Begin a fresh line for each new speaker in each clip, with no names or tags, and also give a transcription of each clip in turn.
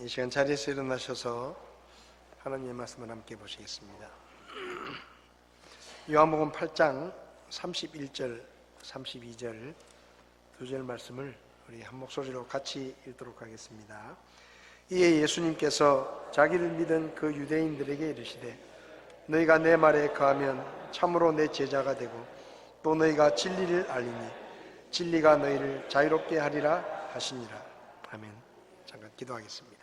이 시간 자리에서 일어나셔서 하나님의 말씀을 함께 보시겠습니다. 요한복음 8장 31절, 32절 두 절 말씀을 우리 한 목소리로 같이 읽도록 하겠습니다. 이에 예수님께서 자기를 믿은 그 유대인들에게 이르시되 너희가 내 말에 거하면 참으로 내 제자가 되고 또 너희가 진리를 알리니 진리가 너희를 자유롭게 하리라 하시니라. 아멘. 잠깐 기도하겠습니다.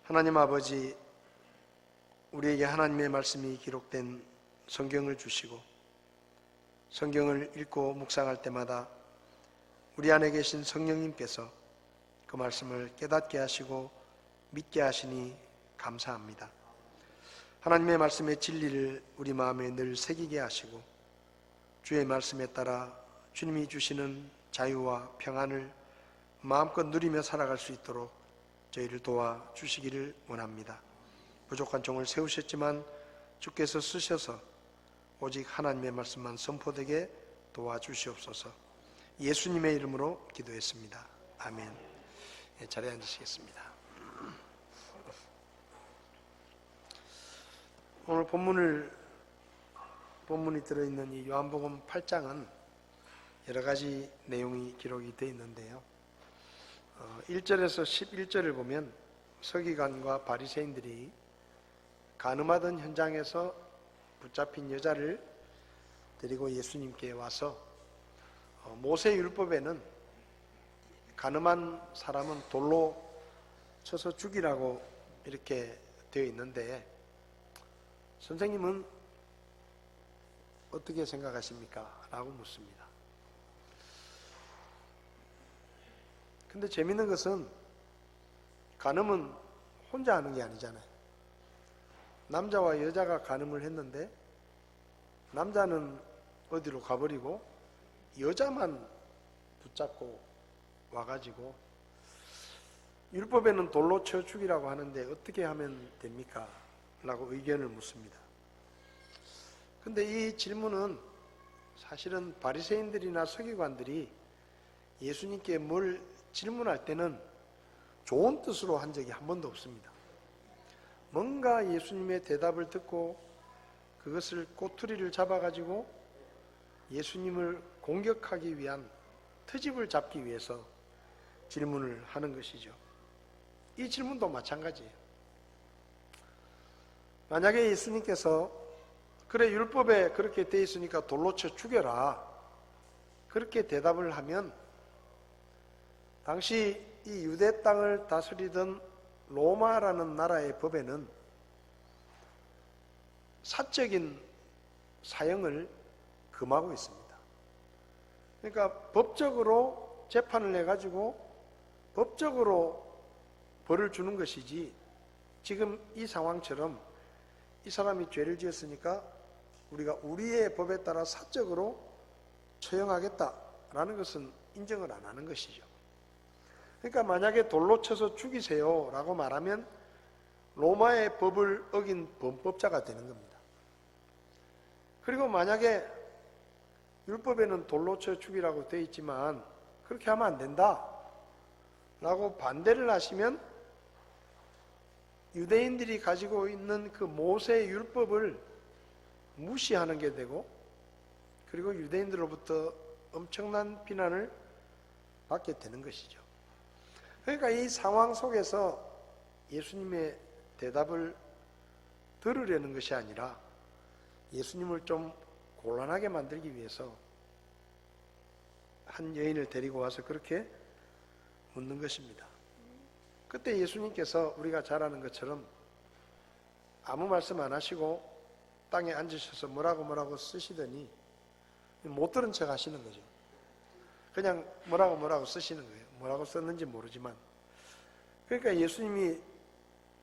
하나님 아버지, 우리에게 하나님의 말씀이 기록된 성경을 주시고 성경을 읽고 묵상할 때마다 우리 안에 계신 성령님께서 그 말씀을 깨닫게 하시고 믿게 하시니 감사합니다. 하나님의 말씀의 진리를 우리 마음에 늘 새기게 하시고 주의 말씀에 따라 주님이 주시는 자유와 평안을 마음껏 누리며 살아갈 수 있도록 저희를 도와주시기를 원합니다. 부족한 종을 세우셨지만 주께서 쓰셔서 오직 하나님의 말씀만 선포되게 도와주시옵소서. 예수님의 이름으로 기도했습니다. 아멘. 자리에 앉으시겠습니다. 오늘 본문이 들어있는 이 요한복음 8장은 여러 가지 내용이 기록이 되어 있는데요. 1절에서 11절을 보면 서기관과 바리새인들이 간음하던 현장에서 붙잡힌 여자를 데리고 예수님께 와서 모세 율법에는 간음한 사람은 돌로 쳐서 죽이라고 이렇게 되어 있는데 선생님은 어떻게 생각하십니까? 라고 묻습니다. 근데 재밌는 것은 간음은 혼자 하는 게 아니잖아요. 남자와 여자가 간음을 했는데 남자는 어디로 가버리고 여자만 붙잡고 와가지고 율법에는 돌로 쳐 죽이라고 하는데 어떻게 하면 됩니까? 라고 의견을 묻습니다. 근데 이 질문은 사실은 바리새인들이나 서기관들이 예수님께 뭘 질문할 때는 좋은 뜻으로 한 적이 한 번도 없습니다. 뭔가 예수님의 대답을 듣고 그것을 꼬투리를 잡아가지고 예수님을 공격하기 위한 트집을 잡기 위해서 질문을 하는 것이죠. 이 질문도 마찬가지예요. 만약에 예수님께서 그래 율법에 그렇게 돼 있으니까 돌로 쳐 죽여라 그렇게 대답을 하면 당시 이 유대 땅을 다스리던 로마라는 나라의 법에는 사적인 사형을 금하고 있습니다. 그러니까 법적으로 재판을 해가지고 법적으로 벌을 주는 것이지 지금 이 상황처럼 이 사람이 죄를 지었으니까 우리가 우리의 법에 따라 사적으로 처형하겠다라는 것은 인정을 안 하는 것이죠. 그러니까 만약에 돌로 쳐서 죽이세요 라고 말하면 로마의 법을 어긴 범법자가 되는 겁니다. 그리고 만약에 율법에는 돌로 쳐 죽이라고 되어 있지만 그렇게 하면 안 된다 라고 반대를 하시면 유대인들이 가지고 있는 그 모세 율법을 무시하는 게 되고 그리고 유대인들로부터 엄청난 비난을 받게 되는 것이죠. 그러니까 이 상황 속에서 예수님의 대답을 들으려는 것이 아니라 예수님을 좀 곤란하게 만들기 위해서 한 여인을 데리고 와서 그렇게 묻는 것입니다. 그때 예수님께서 우리가 잘 아는 것처럼 아무 말씀 안 하시고 땅에 앉으셔서 뭐라고 쓰시더니 못 들은 척 하시는 거죠. 그냥 뭐라고 쓰시는 거예요. 뭐라고 썼는지 모르지만. 그러니까 예수님이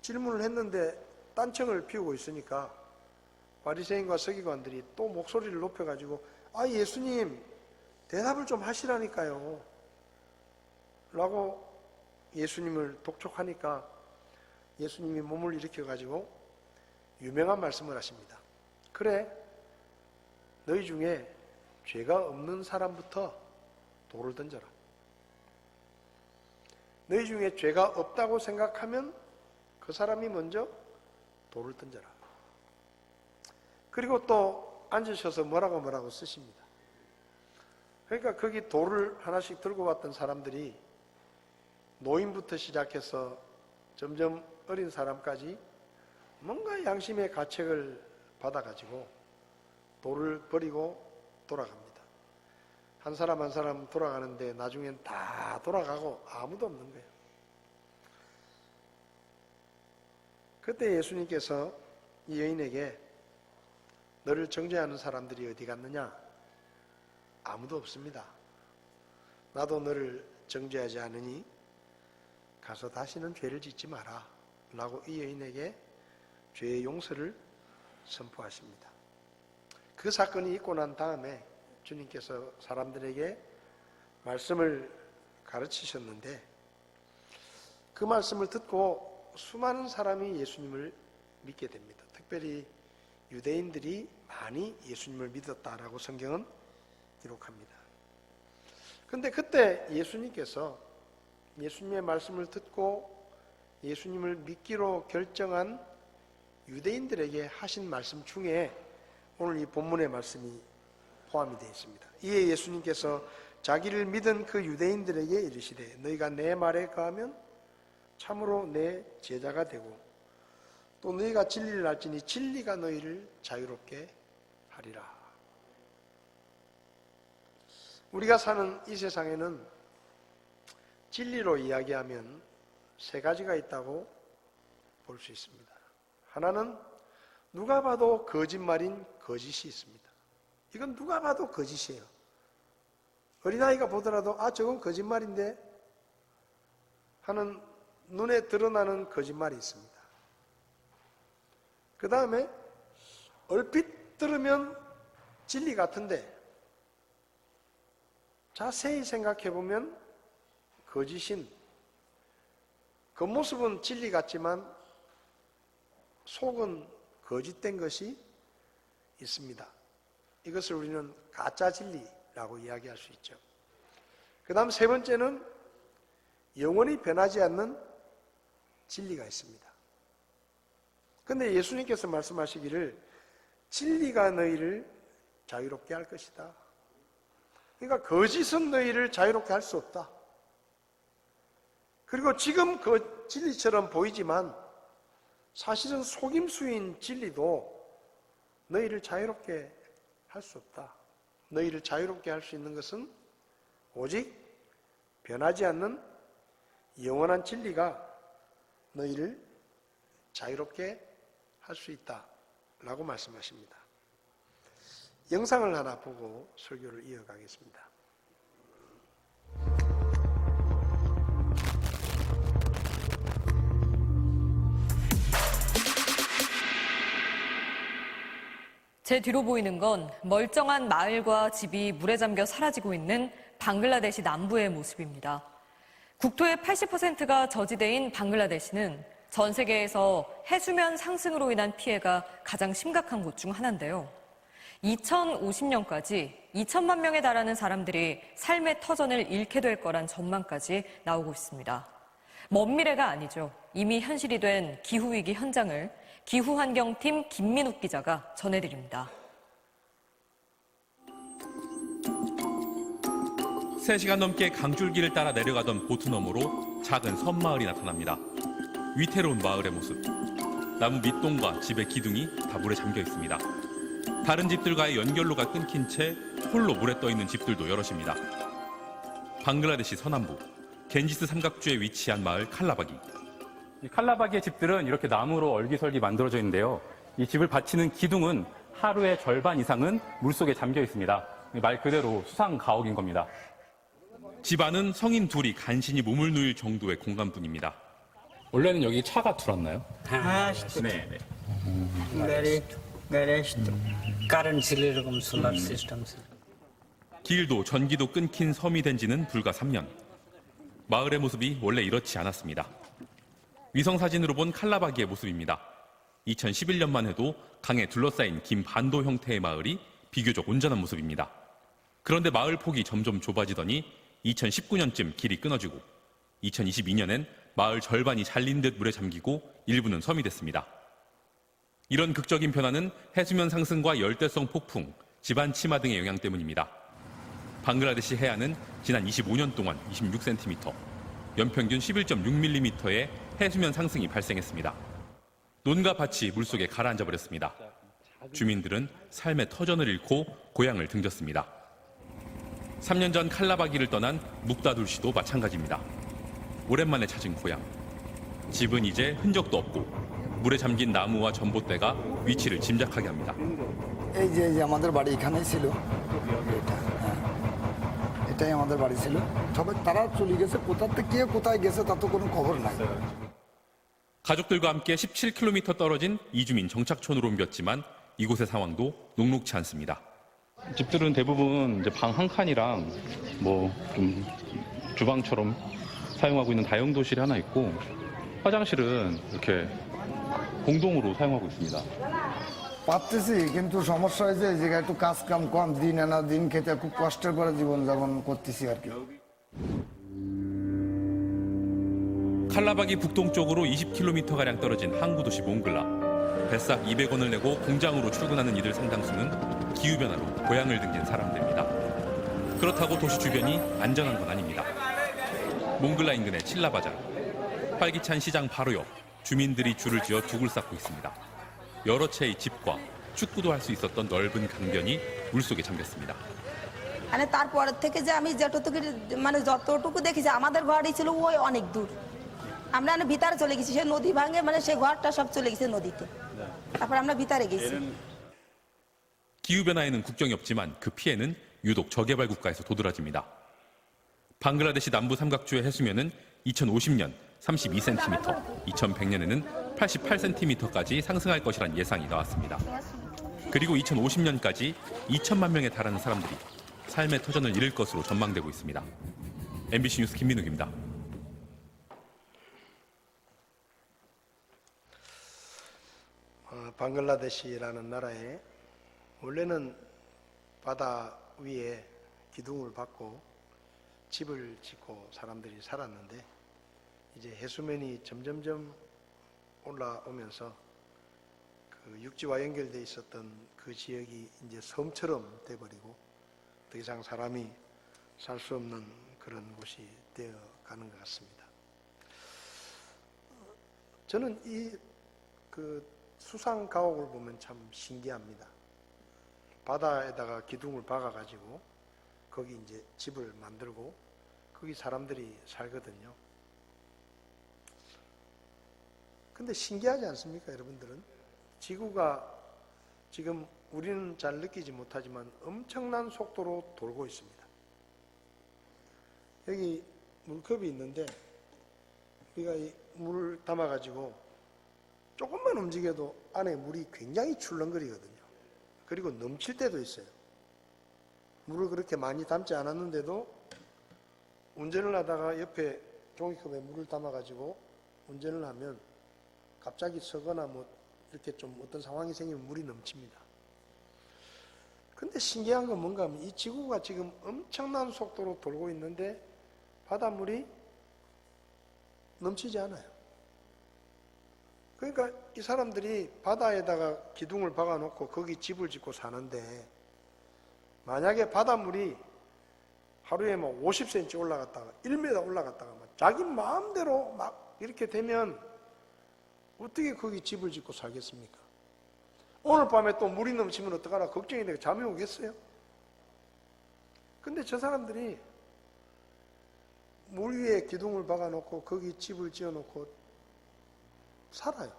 질문을 했는데 딴청을 피우고 있으니까 바리새인과 서기관들이 또 목소리를 높여가지고 예수님 대답을 좀 하시라니까요 라고 예수님을 독촉하니까 예수님이 몸을 일으켜가지고 유명한 말씀을 하십니다. 그래, 너희 중에 죄가 없는 사람부터 돌을 던져라. 너희 중에 죄가 없다고 생각하면 그 사람이 먼저 돌을 던져라. 그리고 또 앉으셔서 뭐라고 쓰십니다. 그러니까 거기 돌을 하나씩 들고 왔던 사람들이 노인부터 시작해서 점점 어린 사람까지 뭔가 양심의 가책을 받아가지고 돌을 버리고 돌아갑니다. 한 사람 한 사람 돌아가는데 나중엔 다 돌아가고 아무도 없는 거예요. 그때 예수님께서 이 여인에게 너를 정죄하는 사람들이 어디 갔느냐? 아무도 없습니다. 나도 너를 정죄하지 않으니 가서 다시는 죄를 짓지 마라 라고 이 여인에게 죄의 용서를 선포하십니다. 그 사건이 있고 난 다음에 주님께서 사람들에게 말씀을 가르치셨는데 그 말씀을 듣고 수많은 사람이 예수님을 믿게 됩니다. 특별히 유대인들이 많이 예수님을 믿었다라고 성경은 기록합니다. 그런데 그때 예수님께서 예수님의 말씀을 듣고 예수님을 믿기로 결정한 유대인들에게 하신 말씀 중에 오늘 이 본문의 말씀이 포함이 되어 있습니다. 이에 예수님께서 자기를 믿은 그 유대인들에게 이르시되 너희가 내 말에 거하면 참으로 내 제자가 되고 또 너희가 진리를 알지니 진리가 너희를 자유롭게 하리라. 우리가 사는 이 세상에는 진리로 이야기하면 세 가지가 있다고 볼 수 있습니다. 하나는 누가 봐도 거짓말인 거짓이 있습니다. 이건 누가 봐도 거짓이에요. 어린아이가 보더라도 저건 거짓말인데 하는 눈에 드러나는 거짓말이 있습니다. 그 다음에 얼핏 들으면 진리 같은데 자세히 생각해 보면 거짓인, 겉모습은 진리 같지만 속은 거짓된 것이 있습니다. 이것을 우리는 가짜 진리라고 이야기할 수 있죠. 그 다음 세 번째는 영원히 변하지 않는 진리가 있습니다. 그런데 예수님께서 말씀하시기를 진리가 너희를 자유롭게 할 것이다. 그러니까 거짓은 너희를 자유롭게 할 수 없다. 그리고 지금 그 진리처럼 보이지만 사실은 속임수인 진리도 너희를 자유롭게 할 수 없다. 너희를 자유롭게 할 수 있는 것은 오직 변하지 않는 영원한 진리가 너희를 자유롭게 할 수 있다 라고 말씀하십니다. 영상을 하나 보고 설교를 이어가겠습니다.
제 뒤로 보이는 건 멀쩡한 마을과 집이 물에 잠겨 사라지고 있는 방글라데시 남부의 모습입니다. 국토의 80%가 저지대인 방글라데시는 전 세계에서 해수면 상승으로 인한 피해가 가장 심각한 곳 중 하나인데요. 2050년까지 2천만 명에 달하는 사람들이 삶의 터전을 잃게 될 거란 전망까지 나오고 있습니다. 먼 미래가 아니죠. 이미 현실이 된 기후위기 현장을 기후환경팀 김민욱 기자가 전해드립니다.
3시간 넘게 강줄기를 따라 내려가던 보트 너머로 작은 섬마을이 나타납니다. 위태로운 마을의 모습. 나무 밑동과 집의 기둥이 다 물에 잠겨 있습니다. 다른 집들과의 연결로가 끊긴 채 홀로 물에 떠 있는 집들도 여럿입니다. 방글라데시 서남부 겐지스 삼각주에 위치한 마을 칼라바기.
이 칼라바기의 집들은 이렇게 나무로 얼기설기 만들어져 있는데요. 이 집을 받치는 기둥은 하루의 절반 이상은 물속에 잠겨 있습니다. 말 그대로 수상 가옥인 겁니다.
집 안은 성인 둘이 간신히 몸을 누일 정도의 공간뿐입니다.
원래는 여기 차가 들어왔나요?
네.
길도 전기도 끊긴 섬이 된 지는 불과 3년. 마을의 모습이 원래 이렇지 않았습니다. 위성사진으로 본 칼라바기의 모습입니다. 2011년만 해도 강에 둘러싸인 긴 반도 형태의 마을이 비교적 온전한 모습입니다. 그런데 마을 폭이 점점 좁아지더니 2019년쯤 길이 끊어지고 2022년엔 마을 절반이 잘린 듯 물에 잠기고 일부는 섬이 됐습니다. 이런 극적인 변화는 해수면 상승과 열대성 폭풍, 지반 침하 등의 영향 때문입니다. 방글라데시 해안은 지난 25년 동안 26cm, 연평균 11.6mm의 해수면 상승이 발생했습니다. 논과 밭이 물속에 가라앉아 버렸습니다. 주민들은 삶의 터전을 잃고 고향을 등졌습니다. 3년 전 칼라바기를 떠난 묵다둘 씨도 마찬가지입니다. 오랜만에 찾은 고향. 집은 이제 흔적도 없고 물에 잠긴 나무와 전봇대가 위치를 짐작하게 합니다.
এই যে আমাদের বাড়ি এখানেই ছিল এটাই আমাদের বাড়ি ছিল সবাই তারা চলে গেছে কোথা থেকে কোথায় গেছে তা তো কোনো খবর নাই
가족들과 함께 17km 떨어진 이주민 정착촌으로 옮겼지만 이곳의 상황도 녹록치 않습니다.
집들은 대부분 이제 방 한 칸이랑 뭐 좀 주방처럼 사용하고 있는 다용도실이 하나 있고 화장실은 이렇게 공동으로 사용하고 있습니다.
পারতেছি কিন্তু সমস্যা হয়েছে এই জায়গায় একটু কাজ কাম কম দিন আনা দিন খেতে খুব কষ্টের করে জীবনযাপন করতেছি আর কি
칼라바기 북동쪽으로 20km가량 떨어진 항구 도시 몽글라. 뱃삭 200원을 내고 공장으로 출근하는 이들 상당수는 기후변화로 고향을 등진 사람들입니다. 그렇다고 도시 주변이 안전한 건 아닙니다. 몽글라 인근의 칠라바जार. 활기찬 시장 바로 옆 주민들이 줄을 지어 죽을 쌓고 있습니다. 여러 채의 집과 축구도 할 수 있었던 넓은 강변이 물속에 잠겼습니다.
মানে তারপর থেকে যে আমি যেটুকু মানে যতটুকু দেখেছি আমাদের ঘরই ছিল ওই অনেক দূর আমরা না ভিতরে চলে গেছি সে নদী ভাঙে মানে সে ঘরটা সব চলে গেছে নদীতে তারপর আমরা ভিতরে গেছি
기후변화에는 국경이 없지만 그 피해는 유독 저개발 국가에서 도드라집니다. 방글라데시 남부 삼각주의 해수면은 2050년 32cm, 2100년에는 88cm까지 상승할 것이란 예상이 나왔습니다. 그리고 2050년까지 2천만 명에 달하는 사람들이 삶의 터전을 잃을 것으로 전망되고 있습니다. MBC 뉴스 김민욱입니다.
방글라데시라는 나라에 원래는 바다 위에 기둥을 받고 집을 짓고 사람들이 살았는데 이제 해수면이 점점점 올라오면서 그 육지와 연결되어 있었던 그 지역이 이제 섬처럼 돼버리고 더 이상 사람이 살 수 없는 그런 곳이 되어가는 것 같습니다. 저는 이 그 수상 가옥을 보면 참 신기합니다. 바다에다가 기둥을 박아가지고 거기 이제 집을 만들고 거기 사람들이 살거든요. 근데 신기하지 않습니까, 여러분들은? 지구가 지금 우리는 잘 느끼지 못하지만 엄청난 속도로 돌고 있습니다. 여기 물컵이 있는데 우리가 이 물을 담아가지고 조금만 움직여도 안에 물이 굉장히 출렁거리거든요. 그리고 넘칠 때도 있어요. 물을 그렇게 많이 담지 않았는데도 운전을 하다가 옆에 종이컵에 물을 담아가지고 운전을 하면 갑자기 서거나 뭐 이렇게 좀 어떤 상황이 생기면 물이 넘칩니다. 근데 신기한 건 뭔가 하면 이 지구가 지금 엄청난 속도로 돌고 있는데 바닷물이 넘치지 않아요. 그러니까 이 사람들이 바다에다가 기둥을 박아놓고 거기 집을 짓고 사는데 만약에 바닷물이 하루에 뭐 50cm 올라갔다가 1m 올라갔다가 자기 마음대로 막 이렇게 되면 어떻게 거기 집을 짓고 살겠습니까? 오늘 밤에 또 물이 넘치면 어떡하나 걱정이 되고 잠이 오겠어요? 근데 저 사람들이 물 위에 기둥을 박아놓고 거기 집을 지어놓고 살아요.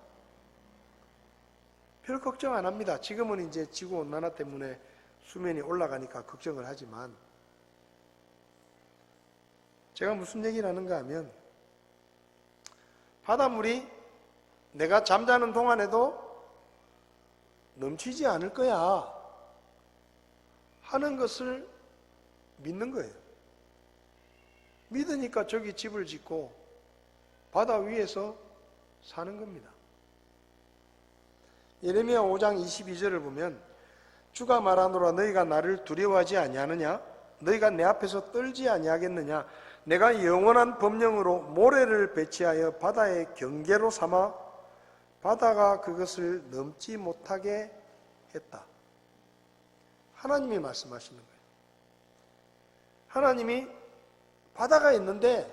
별 걱정 안 합니다. 지금은 이제 지구온난화 때문에 수면이 올라가니까 걱정을 하지만 제가 무슨 얘기를 하는가 하면 바닷물이 내가 잠자는 동안에도 넘치지 않을 거야 하는 것을 믿는 거예요. 믿으니까 저기 집을 짓고 바다 위에서 사는 겁니다. 예레미야 5장 22절을 보면 주가 말하노라 너희가 나를 두려워하지 아니하느냐 너희가 내 앞에서 떨지 아니하겠느냐 내가 영원한 법령으로 모래를 배치하여 바다의 경계로 삼아 바다가 그것을 넘지 못하게 했다. 하나님이 말씀하시는 거예요. 하나님이 바다가 있는데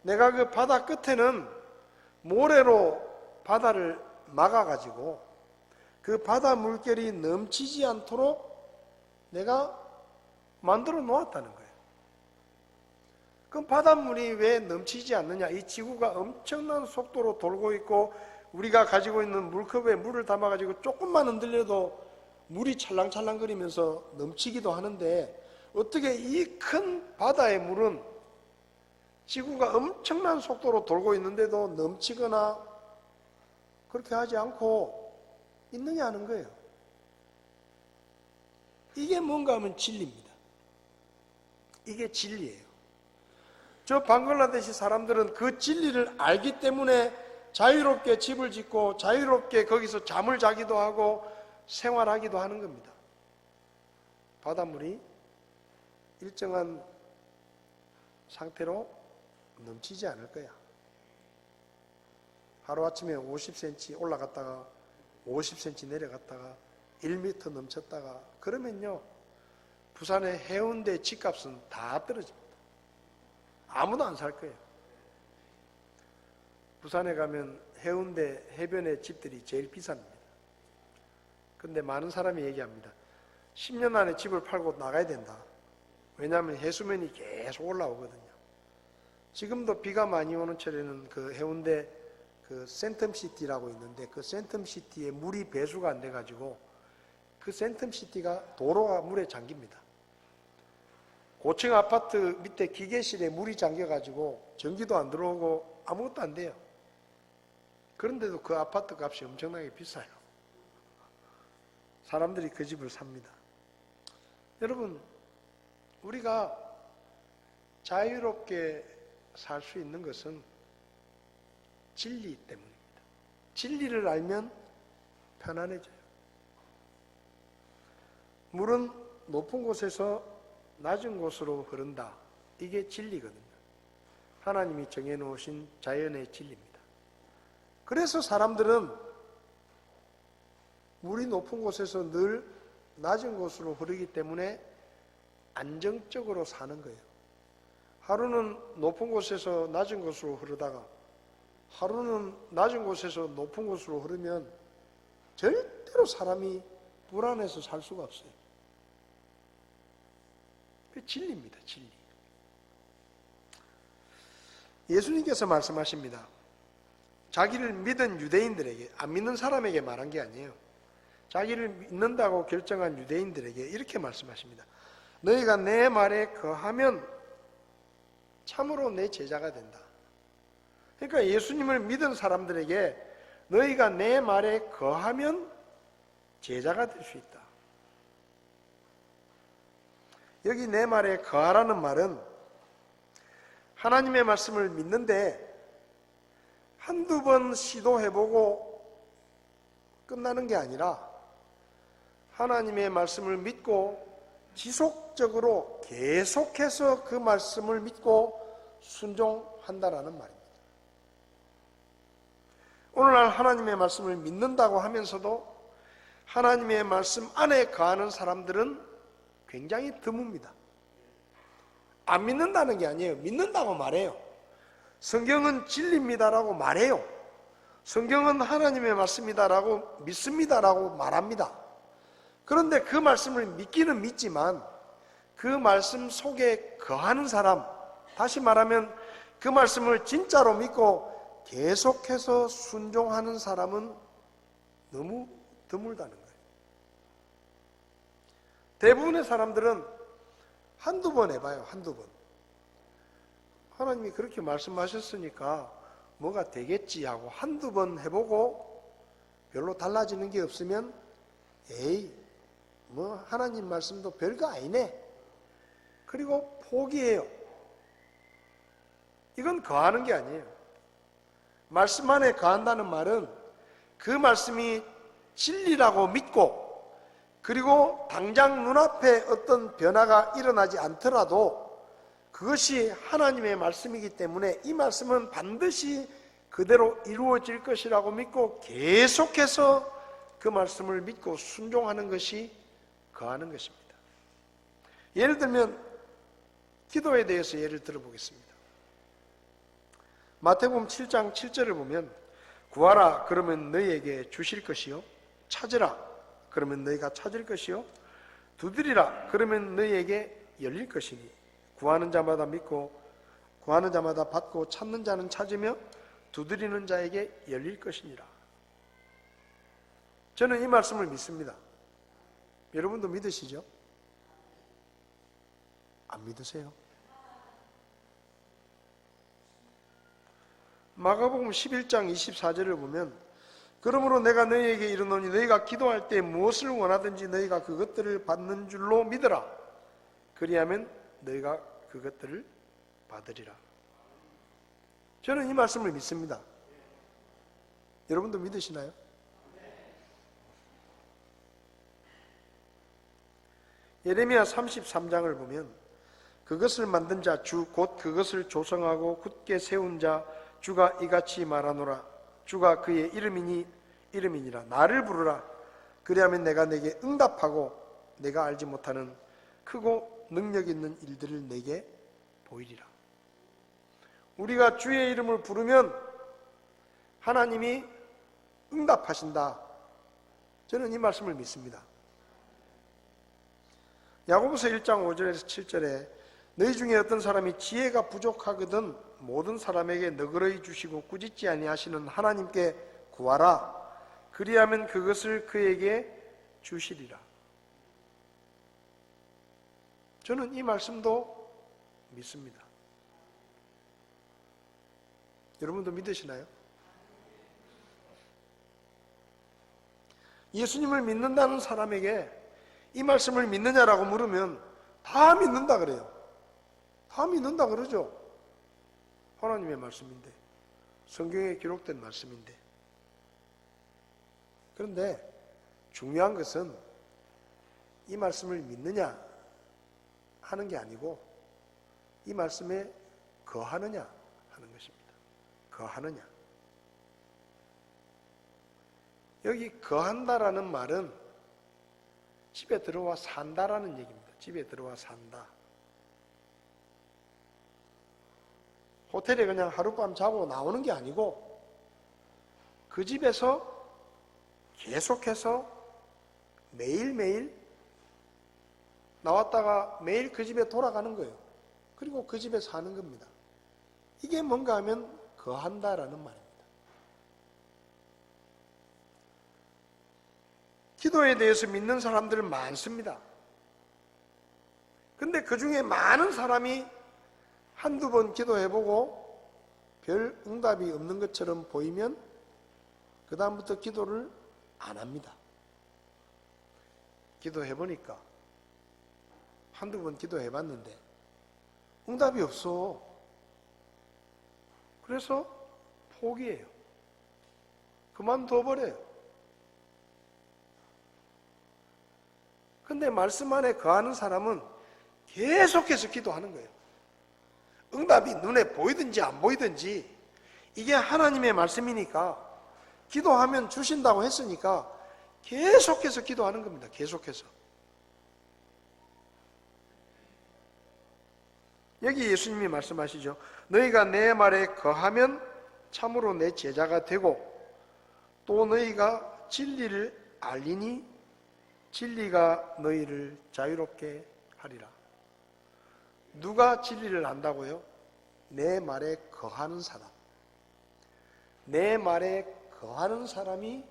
내가 그 바다 끝에는 모래로 바다를 막아가지고 그 바다 물결이 넘치지 않도록 내가 만들어 놓았다는 거예요. 그럼 바닷물이 왜 넘치지 않느냐? 이 지구가 엄청난 속도로 돌고 있고 우리가 가지고 있는 물컵에 물을 담아가지고 조금만 흔들려도 물이 찰랑찰랑거리면서 넘치기도 하는데 어떻게 이 큰 바다의 물은 지구가 엄청난 속도로 돌고 있는데도 넘치거나 그렇게 하지 않고 있느냐 하는 거예요. 이게 뭔가 하면 진리입니다. 이게 진리예요. 저 방글라데시 사람들은 그 진리를 알기 때문에 자유롭게 집을 짓고 자유롭게 거기서 잠을 자기도 하고 생활하기도 하는 겁니다. 바닷물이 일정한 상태로 넘치지 않을 거야. 하루아침에 50cm 올라갔다가 50cm 내려갔다가 1m 넘쳤다가 그러면요 부산의 해운대 집값은 다 떨어집니다. 아무도 안 살 거예요. 부산에 가면 해운대 해변의 집들이 제일 비쌉니다. 근데 많은 사람이 얘기합니다. 10년 안에 집을 팔고 나가야 된다. 왜냐하면 해수면이 계속 올라오거든요. 지금도 비가 많이 오는 철에는 그 해운대 그 센텀시티라고 있는데 그 센텀시티에 물이 배수가 안 돼가지고 그 센텀시티가 도로가 물에 잠깁니다. 고층 아파트 밑에 기계실에 물이 잠겨가지고 전기도 안 들어오고 아무것도 안 돼요. 그런데도 그 아파트 값이 엄청나게 비싸요. 사람들이 그 집을 삽니다. 여러분, 우리가 자유롭게 살 수 있는 것은 진리 때문입니다. 진리를 알면 편안해져요. 물은 높은 곳에서 낮은 곳으로 흐른다. 이게 진리거든요. 하나님이 정해놓으신 자연의 진리입니다. 그래서 사람들은 물이 높은 곳에서 늘 낮은 곳으로 흐르기 때문에 안정적으로 사는 거예요. 하루는 높은 곳에서 낮은 곳으로 흐르다가 하루는 낮은 곳에서 높은 곳으로 흐르면 절대로 사람이 불안해서 살 수가 없어요. 그 진리입니다. 진리. 예수님께서 말씀하십니다. 자기를 믿은 유대인들에게, 안 믿는 사람에게 말한 게 아니에요. 자기를 믿는다고 결정한 유대인들에게 이렇게 말씀하십니다. 너희가 내 말에 거하면 참으로 내 제자가 된다. 그러니까 예수님을 믿은 사람들에게 너희가 내 말에 거하면 제자가 될 수 있다. 여기 내 말에 거하라는 말은 하나님의 말씀을 믿는데 한두 번 시도해보고 끝나는 게 아니라 하나님의 말씀을 믿고 지속적으로 계속해서 그 말씀을 믿고 순종한다라는 말입니다. 오늘날 하나님의 말씀을 믿는다고 하면서도 하나님의 말씀 안에 거하는 사람들은 굉장히 드뭅니다. 안 믿는다는 게 아니에요. 믿는다고 말해요. 성경은 진리입니다라고 말해요. 성경은 하나님의 말씀이다라고 믿습니다라고 말합니다. 그런데 그 말씀을 믿기는 믿지만 그 말씀 속에 거하는 사람, 다시 말하면 그 말씀을 진짜로 믿고 계속해서 순종하는 사람은 너무 드물다는 거예요. 대부분의 사람들은 한두 번 해봐요. 한두 번. 하나님이 그렇게 말씀하셨으니까 뭐가 되겠지 하고 한두 번 해보고 별로 달라지는 게 없으면 에이 뭐 하나님 말씀도 별거 아니네. 그리고 포기해요. 이건 거하는 게 아니에요. 말씀 안에 거한다는 말은 그 말씀이 진리라고 믿고 그리고 당장 눈앞에 어떤 변화가 일어나지 않더라도 그것이 하나님의 말씀이기 때문에 이 말씀은 반드시 그대로 이루어질 것이라고 믿고 계속해서 그 말씀을 믿고 순종하는 것이 거하는 것입니다. 예를 들면 기도에 대해서 예를 들어보겠습니다. 마태복음 7장 7절을 보면 구하라 그러면 너희에게 주실 것이요 찾으라 그러면 너희가 찾을 것이요 두드리라 그러면 너희에게 열릴 것이니 구하는 자마다 믿고 구하는 자마다 받고 찾는 자는 찾으며 두드리는 자에게 열릴 것이니라. 저는 이 말씀을 믿습니다. 여러분도 믿으시죠? 안 믿으세요? 마가복음 11장 24절을 보면 그러므로 내가 너희에게 이르노니 너희가 기도할 때 무엇을 원하든지 너희가 그것들을 받는 줄로 믿으라. 그리하면 너희가 그것들을 받으리라. 저는 이 말씀을 믿습니다. 여러분도 믿으시나요? 예레미야 33장을 보면 그것을 만든 자 주 곧 그것을 조성하고 굳게 세운 자 주가 이같이 말하노라. 주가 그의 이름이니라. 나를 부르라. 그리하면 내가 내게 응답하고 내가 알지 못하는 크고 능력 있는 일들을 내게 보이리라. 우리가 주의 이름을 부르면 하나님이 응답하신다. 저는 이 말씀을 믿습니다. 야고보서 1장 5절에서 7절에 너희 중에 어떤 사람이 지혜가 부족하거든 모든 사람에게 너그러이 주시고 꾸짖지 아니하시는 하나님께 구하라. 그리하면 그것을 그에게 주시리라. 저는 이 말씀도 믿습니다. 여러분도 믿으시나요? 예수님을 믿는다는 사람에게 이 말씀을 믿느냐라고 물으면 다 믿는다 그래요. 다 믿는다 그러죠. 하나님의 말씀인데, 성경에 기록된 말씀인데. 그런데 중요한 것은 이 말씀을 믿느냐 하는 게 아니고 이 말씀에 거하느냐 하는 것입니다. 거하느냐. 여기 거한다라는 말은 집에 들어와 산다라는 얘기입니다. 집에 들어와 산다. 호텔에 그냥 하룻밤 자고 나오는 게 아니고 그 집에서 계속해서 매일매일 나왔다가 매일 그 집에 돌아가는 거예요. 그리고 그 집에 사는 겁니다. 이게 뭔가 하면 거한다라는 말입니다. 기도에 대해서 믿는 사람들 많습니다. 근데 그 중에 많은 사람이 한두 번 기도해보고 별 응답이 없는 것처럼 보이면 그 다음부터 기도를 안 합니다. 기도해보니까 한두 번 기도해봤는데 응답이 없어. 그래서 포기해요. 그만둬버려요. 근데 말씀 안에 거하는 사람은 계속해서 기도하는 거예요. 응답이 눈에 보이든지 안 보이든지 이게 하나님의 말씀이니까 기도하면 주신다고 했으니까 계속해서 기도하는 겁니다. 계속해서. 여기 예수님이 말씀하시죠. 너희가 내 말에 거하면 참으로 내 제자가 되고 또 너희가 진리를 알리니 진리가 너희를 자유롭게 하리라. 누가 진리를 안다고요? 내 말에 거하는 사람. 내 말에 거하는 사람이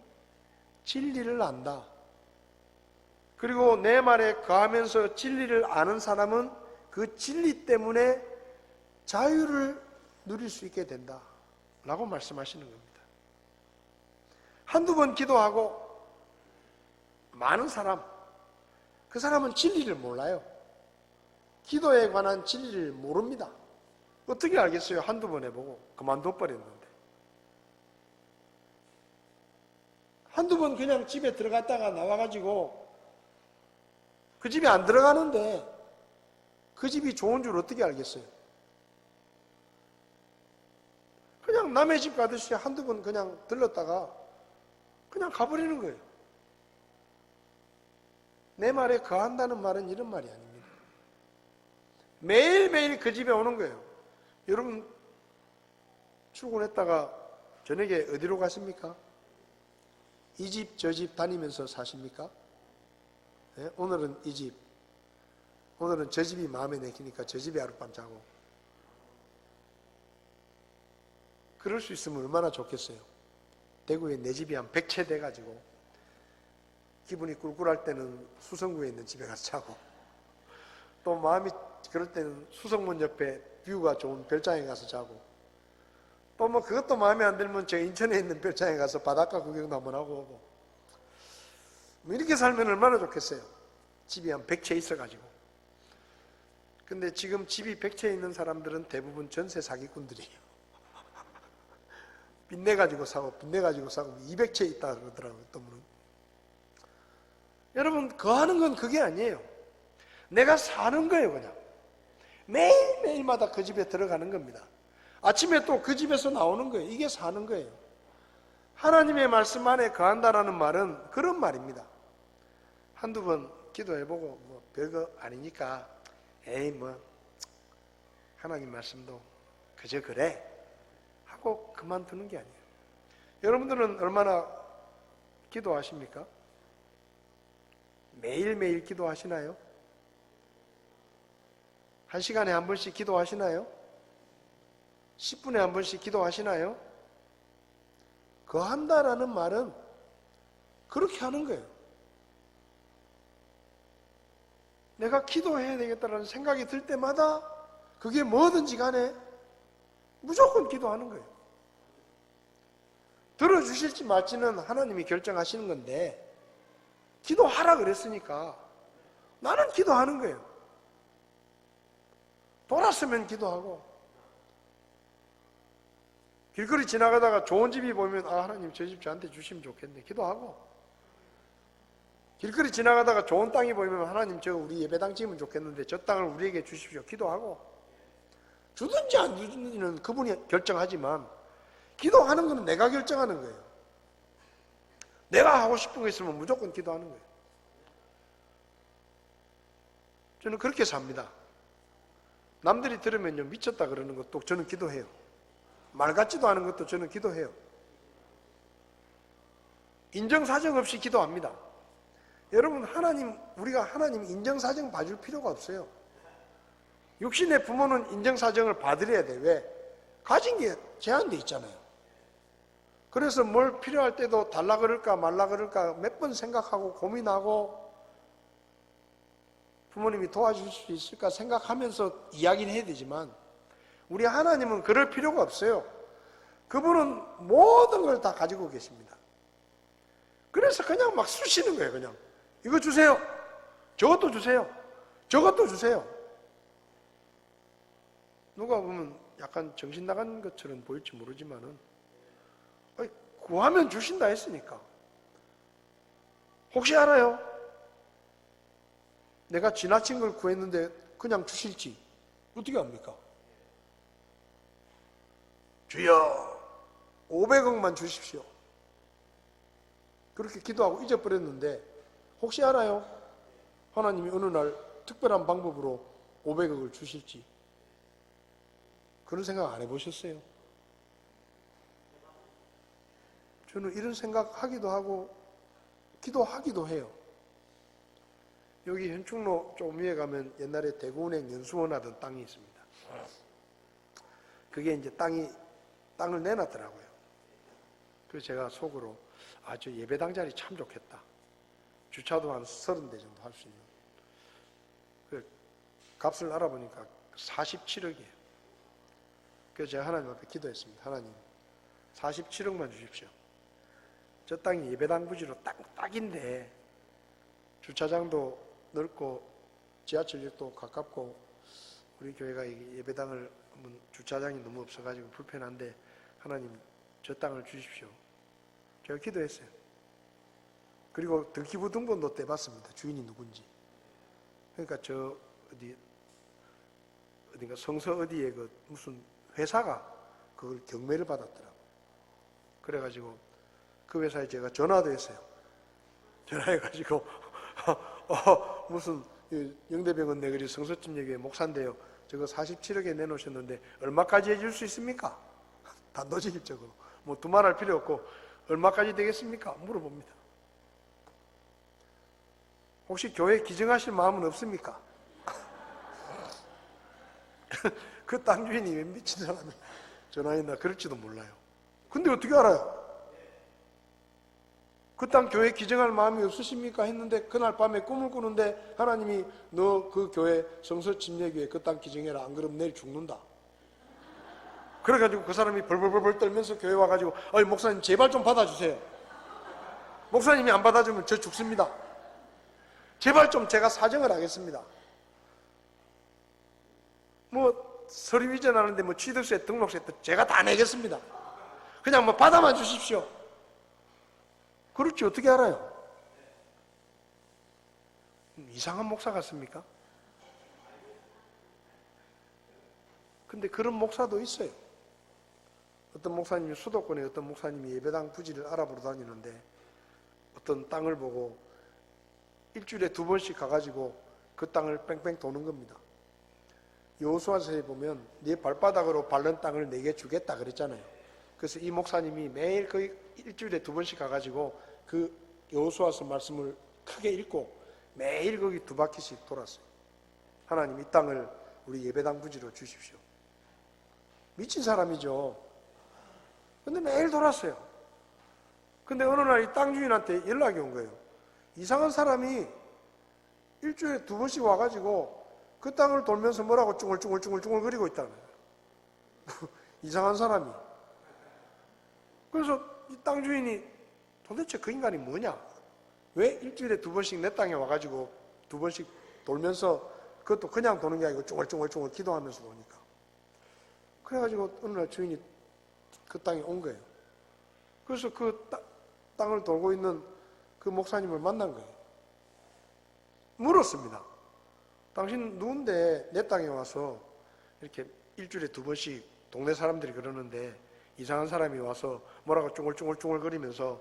진리를 안다. 그리고 내 말에 거하면서 진리를 아는 사람은 그 진리 때문에 자유를 누릴 수 있게 된다 라고 말씀하시는 겁니다. 한두 번 기도하고 많은 사람, 그 사람은 진리를 몰라요. 기도에 관한 진리를 모릅니다. 어떻게 알겠어요? 한두 번 해보고 그만둬버렸는데. 한두 번 그냥 집에 들어갔다가 나와가지고 그 집에 안 들어가는데 그 집이 좋은 줄 어떻게 알겠어요? 그냥 남의 집 가듯이 한두 번 그냥 들렀다가 그냥 가버리는 거예요. 내 말에 거한다는 말은 이런 말이 아닙니다. 매일매일 그 집에 오는 거예요. 여러분 출근했다가 저녁에 어디로 가십니까? 이 집 저 집 다니면서 사십니까? 네? 오늘은 이 집, 오늘은 저 집이 마음에 내키니까 저 집에 하룻밤 자고. 그럴 수 있으면 얼마나 좋겠어요. 대구에 내 집이 한 100채 돼가지고 기분이 꿀꿀할 때는 수성구에 있는 집에 가서 자고, 또 마음이 그럴 때는 수성문 옆에 뷰가 좋은 별장에 가서 자고, 또 뭐 그것도 마음에 안 들면 저 인천에 있는 별장에 가서 바닷가 구경도 한번 하고 오고. 뭐 이렇게 살면 얼마나 좋겠어요. 집이 한 100채 있어가지고. 근데 지금 집이 100채 있는 사람들은 대부분 전세 사기꾼들이에요. 빚내가지고 사고 200채 있다 그러더라고요. 또 물은. 여러분 거하는 건 그게 아니에요. 내가 사는 거예요. 그냥 매일매일마다 그 집에 들어가는 겁니다. 아침에 또 그 집에서 나오는 거예요. 이게 사는 거예요. 하나님의 말씀 안에 거한다라는 말은 그런 말입니다. 한두 번 기도해보고 뭐 별거 아니니까 에이 뭐 하나님 말씀도 그저 그래 하고 그만두는 게 아니에요. 여러분들은 얼마나 기도하십니까? 매일매일 기도하시나요? 한 시간에 한 번씩 기도하시나요? 10분에 한 번씩 기도하시나요? 거한다라는 말은 그렇게 하는 거예요. 내가 기도해야 되겠다라는 생각이 들 때마다 그게 뭐든지 간에 무조건 기도하는 거예요. 들어주실지 말지는 하나님이 결정하시는 건데 기도하라 그랬으니까 나는 기도하는 거예요. 돌았으면 기도하고, 길거리 지나가다가 좋은 집이 보이면 아 하나님 저 집 저한테 주시면 좋겠네 기도하고, 길거리 지나가다가 좋은 땅이 보이면 하나님 저 우리 예배당 지으면 좋겠는데 저 땅을 우리에게 주십시오 기도하고, 주든지 안 주든지는 그분이 결정하지만 기도하는 것은 내가 결정하는 거예요. 내가 하고 싶은 거 있으면 무조건 기도하는 거예요. 저는 그렇게 삽니다. 남들이 들으면요 미쳤다 그러는 것도 저는 기도해요. 말 같지도 않은 것도 저는 기도해요. 인정사정 없이 기도합니다. 여러분 우리가 하나님 인정사정 봐줄 필요가 없어요. 육신의 부모는 인정사정을 받으려야 돼. 왜? 가진 게 제한돼 있잖아요. 그래서 뭘 필요할 때도 달라 그럴까 말라 그럴까 몇 번 생각하고 고민하고 부모님이 도와줄 수 있을까 생각하면서 이야기는 해야 되지만 우리 하나님은 그럴 필요가 없어요. 그분은 모든 걸 다 가지고 계십니다. 그래서 그냥 막 쑤시는 거예요. 그냥 이거 주세요, 저것도 주세요, 저것도 주세요. 누가 보면 약간 정신 나간 것처럼 보일지 모르지만은 구하면 주신다 했으니까. 혹시 알아요? 내가 지나친 걸 구했는데 그냥 주실지 어떻게 합니까? 주여 500억만 주십시오. 그렇게 기도하고 잊어버렸는데 혹시 알아요? 하나님이 어느 날 특별한 방법으로 500억을 주실지. 그런 생각 안 해보셨어요? 저는 이런 생각하기도 하고 기도하기도 해요. 여기 현충로 좀 위에 가면 옛날에 대구은행 연수원 하던 땅이 있습니다. 그게 이제 땅을 내놨더라고요. 그래서 제가 속으로 저 예배당 자리 참 좋겠다. 주차도 한 30대 정도 할 수 있는. 그 값을 알아보니까 47억이에요. 그래서 제가 하나님 앞에 기도했습니다. 하나님 47억만 주십시오. 저 땅이 예배당 부지로 딱인데 주차장도 넓고 지하철역도 가깝고 우리 교회가 예배당을 주차장이 너무 없어가지고 불편한데 하나님 저 땅을 주십시오. 제가 기도했어요. 그리고 등기부등본도 떼봤습니다. 주인이 누군지. 그러니까 저 어디 어딘가 성서 어디에 그 무슨 회사가 그걸 경매를 받았더라고. 그래가지고 그 회사에 제가 전화도 했어요. 전화해가지고 무슨 영대병원 내거리 성서집예교회 목사인데요. 저거 47억에 내놓으셨는데 얼마까지 해줄 수 있습니까? 단도직입적으로 뭐 두말할 필요 없고 얼마까지 되겠습니까? 물어봅니다. 혹시 교회 기증하실 마음은 없습니까? 그 땅 주인이 왜 미친 사람이 전화했나 그럴지도 몰라요. 근데 어떻게 알아요? 그 땅 교회 기증할 마음이 없으십니까? 했는데 그날 밤에 꿈을 꾸는데 하나님이 너 그 교회 성서침례교회 그 땅 기증해라. 안 그러면 내일 죽는다. 그래가지고 그 사람이 벌벌벌 떨면서 교회 와가지고 어이 목사님 제발 좀 받아주세요. 목사님이 안 받아주면 저 죽습니다. 제발 좀 제가 사정을 하겠습니다. 뭐 서류 이전하는데 뭐 취득세 등록세 제가 다 내겠습니다. 그냥 뭐 받아만 주십시오. 그렇지 어떻게 알아요? 이상한 목사 같습니까? 근데 그런 목사도 있어요. 어떤 목사님이 수도권에 어떤 목사님이 예배당 부지를 알아보러 다니는데 어떤 땅을 보고 일주일에 2번씩 가가지고 그 땅을 뺑뺑 도는 겁니다. 여호수아서에 보면 네 발바닥으로 밟는 땅을 내게 주겠다 그랬잖아요. 그래서 이 목사님이 매일 거의 일주일에 2번씩 가가지고 그 여호수아서 말씀을 크게 읽고 매일 거기 2바퀴씩 돌았어요. 하나님 이 땅을 우리 예배당 부지로 주십시오. 미친 사람이죠. 근데 매일 돌았어요. 근데 어느 날 이 땅 주인한테 연락이 온 거예요. 이상한 사람이 일주일에 2번씩 와가지고 그 땅을 돌면서 뭐라고 쭈글쭈글쭈글쭈글 거리고 있다는 거예요. 이상한 사람이. 그래서 이 땅 주인이 도대체 그 인간이 뭐냐? 왜 일주일에 2번씩 내 땅에 와가지고 2번씩 돌면서 그것도 그냥 도는 게 아니고 쭈글쭈글쭈글 기도하면서 도니까. 그래가지고 어느 날 주인이 그 땅에 온 거예요. 그래서 그 땅을 돌고 있는 그 목사님을 만난 거예요. 물었습니다. 당신 누군데 내 땅에 와서 이렇게 일주일에 2번씩 동네 사람들이 그러는데 이상한 사람이 와서 뭐라고 쭈글쭈글쭈글 거리면서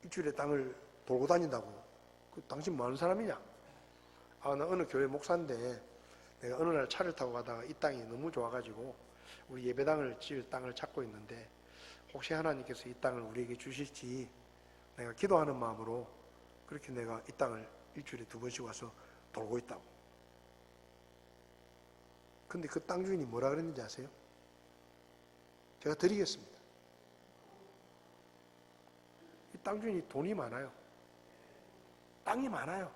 일주일에 땅을 돌고 다닌다고. 그 당신 뭐 하는 사람이냐? 아, 나 어느 교회 목사인데 내가 어느 날 차를 타고 가다가 이 땅이 너무 좋아가지고 우리 예배당을 지을 땅을 찾고 있는데 혹시 하나님께서 이 땅을 우리에게 주실지 내가 기도하는 마음으로 그렇게 내가 이 땅을 일주일에 2번씩 와서 돌고 있다고. 근데 그 땅 주인이 뭐라 그랬는지 아세요? 제가 드리겠습니다. 이 땅 주인이 돈이 많아요. 땅이 많아요.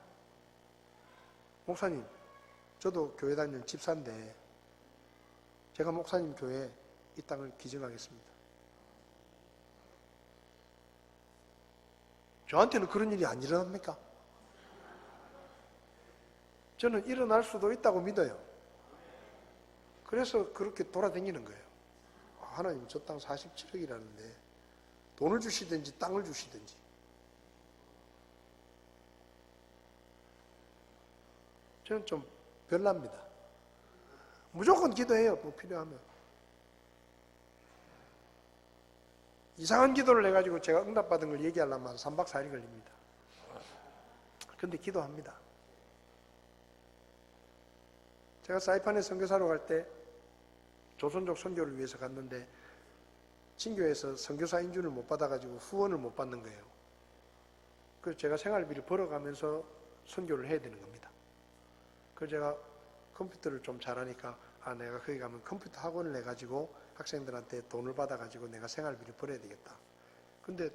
목사님, 저도 교회 다니는 집사인데 제가 목사님 교회에 이 땅을 기증하겠습니다. 저한테는 그런 일이 안 일어납니까? 저는 일어날 수도 있다고 믿어요. 그래서 그렇게 돌아다니는 거예요. 하나님 저 땅 47억이라는데 돈을 주시든지 땅을 주시든지. 저는 좀 별납니다. 무조건 기도해요. 뭐 필요하면. 이상한 기도를 해가지고 제가 응답받은 걸 얘기하려면 3박 4일 걸립니다. 근데 기도합니다. 제가 사이판에 선교사로 갈 때 조선족 선교를 위해서 갔는데 친교에서 선교사 인준을 못 받아가지고 후원을 못 받는 거예요. 그래서 제가 생활비를 벌어가면서 선교를 해야 되는 겁니다. 그래서 제가 컴퓨터를 좀 잘하니까 아 내가 거기 가면 컴퓨터 학원을 해가지고 학생들한테 돈을 받아가지고 내가 생활비를 벌어야 되겠다. 근데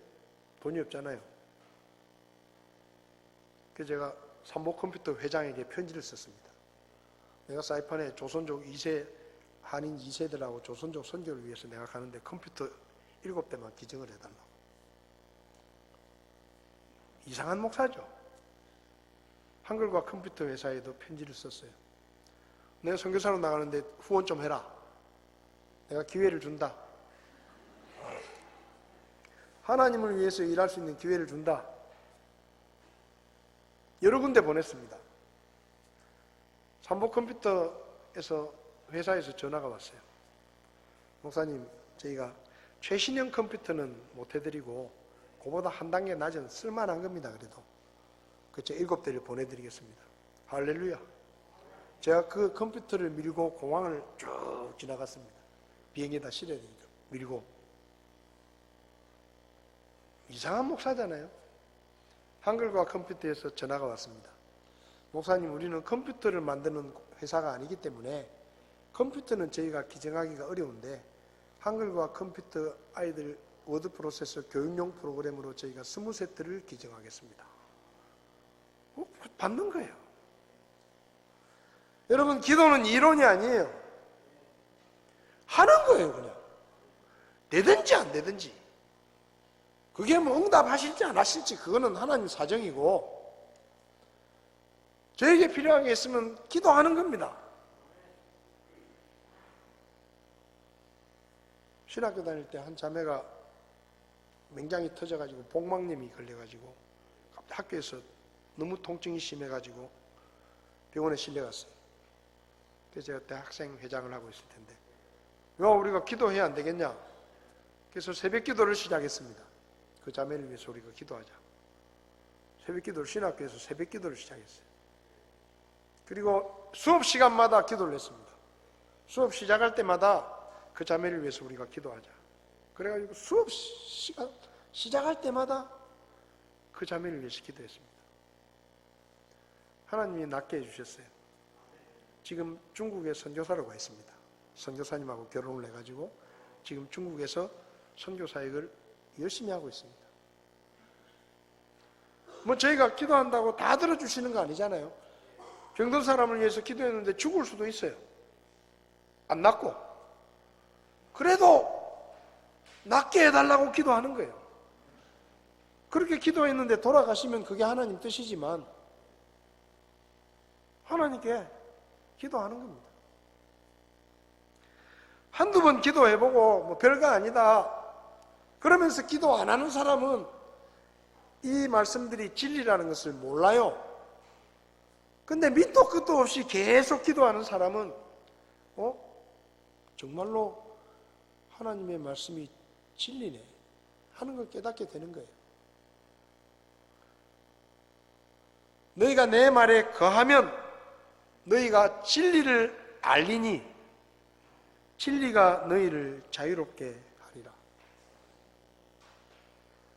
돈이 없잖아요. 그래서 제가 삼보 컴퓨터 회장에게 편지를 썼습니다. 내가 사이판에 조선족 2세 한인 2세들하고 조선족 선교를 위해서 내가 가는데 컴퓨터 7대만 기증을 해달라고. 이상한 목사죠. 한글과 컴퓨터 회사에도 편지를 썼어요. 내가 선교사로 나가는데 후원 좀 해라. 내가 기회를 준다. 하나님을 위해서 일할 수 있는 기회를 준다. 여러 군데 보냈습니다. 삼보 컴퓨터 회사에서 전화가 왔어요. 목사님, 저희가 최신형 컴퓨터는 못 해드리고 그보다 한 단계 낮은 쓸만한 겁니다. 그래도 그쵸, 7대를 보내드리겠습니다. 할렐루야. 제가 그 컴퓨터를 밀고 공항을 쭉 지나갔습니다. 비행기에다 실어야 되니까 밀고. 이상한 목사잖아요. 한글과 컴퓨터에서 전화가 왔습니다. 목사님, 우리는 컴퓨터를 만드는 회사가 아니기 때문에 컴퓨터는 저희가 기증하기가 어려운데 한글과 컴퓨터 아이들 워드 프로세서 교육용 프로그램으로 저희가 20세트를 기증하겠습니다. 받는 거예요. 여러분, 기도는 이론이 아니에요. 하는 거예요. 그냥 되든지 안 되든지. 그게 뭐 응답하실지 안 하실지 그거는 하나님 사정이고, 저에게 필요한 게 있으면 기도하는 겁니다. 신학교 다닐 때 한 자매가 맹장이 터져가지고 복막염이 걸려가지고 학교에서 너무 통증이 심해가지고 병원에 실려갔어요. 그래서 제가 그때 학생 회장을 하고 있을 텐데, 왜 우리가 기도해야 안 되겠냐? 그래서 새벽 기도를 시작했습니다. 그 자매를 위해서 우리가 기도하자. 새벽 기도를, 신학교에서 새벽 기도를 시작했어요. 그리고 수업 시간마다 기도를 했습니다. 수업 시작할 때마다 그 자매를 위해서 우리가 기도하자. 그래가지고 수업 시간 시작할 때마다 그 자매를 위해서 기도했습니다. 하나님이 낫게 해주셨어요. 지금 중국에 선교사로 가 있습니다. 선교사님하고 결혼을 해가지고 지금 중국에서 선교 사역을 열심히 하고 있습니다. 뭐 저희가 기도한다고 다 들어주시는 거 아니잖아요. 병든 사람을 위해서 기도했는데 죽을 수도 있어요. 안 낫고. 그래도 낫게 해달라고 기도하는 거예요. 그렇게 기도했는데 돌아가시면 그게 하나님 뜻이지만 하나님께 기도하는 겁니다. 한두 번 기도해보고 뭐 별거 아니다 그러면서 기도 안 하는 사람은 이 말씀들이 진리라는 것을 몰라요. 근데 밑도 끝도 없이 계속 기도하는 사람은 정말로 하나님의 말씀이 진리네 하는 걸 깨닫게 되는 거예요. 너희가 내 말에 거하면 너희가 진리를 알리니 진리가 너희를 자유롭게 하리라.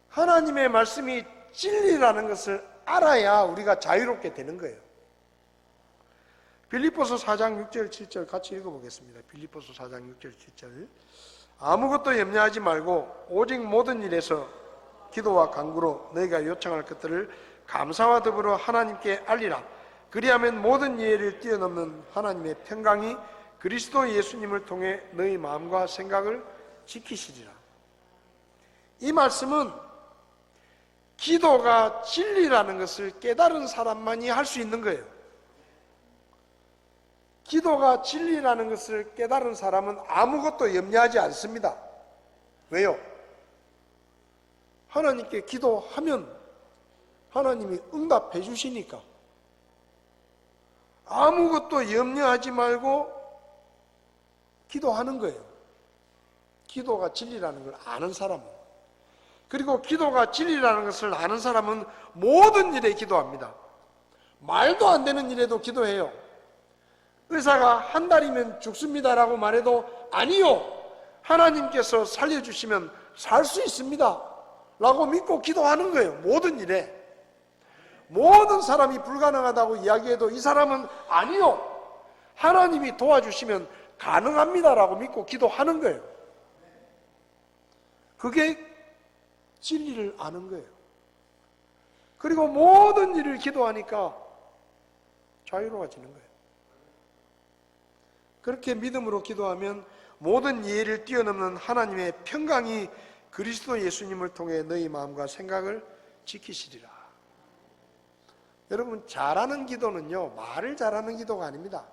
하나님의 말씀이 진리라는 것을 알아야 우리가 자유롭게 되는 거예요. 빌립보서 4장 6절 7절 같이 읽어보겠습니다. 빌립보서 4장 6절 7절. 아무것도 염려하지 말고 오직 모든 일에서 기도와 간구로 너희가 요청할 것들을 감사와 더불어 하나님께 알리라. 그리하면 모든 이해를 뛰어넘는 하나님의 평강이 그리스도 예수님을 통해 너희 마음과 생각을 지키시리라. 이 말씀은 기도가 진리라는 것을 깨달은 사람만이 할 수 있는 거예요. 기도가 진리라는 것을 깨달은 사람은 아무것도 염려하지 않습니다. 왜요? 하나님께 기도하면 하나님이 응답해 주시니까. 아무것도 염려하지 말고 기도하는 거예요. 기도가 진리라는 걸 아는 사람은. 그리고 기도가 진리라는 것을 아는 사람은 모든 일에 기도합니다. 말도 안 되는 일에도 기도해요. 의사가 한 달이면 죽습니다라고 말해도 아니요, 하나님께서 살려주시면 살 수 있습니다 라고 믿고 기도하는 거예요. 모든 일에. 모든 사람이 불가능하다고 이야기해도 이 사람은 아니요, 하나님이 도와주시면 가능합니다 라고 믿고 기도하는 거예요. 그게 진리를 아는 거예요. 그리고 모든 일을 기도하니까 자유로워지는 거예요. 그렇게 믿음으로 기도하면 모든 이해를 뛰어넘는 하나님의 평강이 그리스도 예수님을 통해 너희 마음과 생각을 지키시리라. 여러분, 잘하는 기도는요, 말을 잘하는 기도가 아닙니다.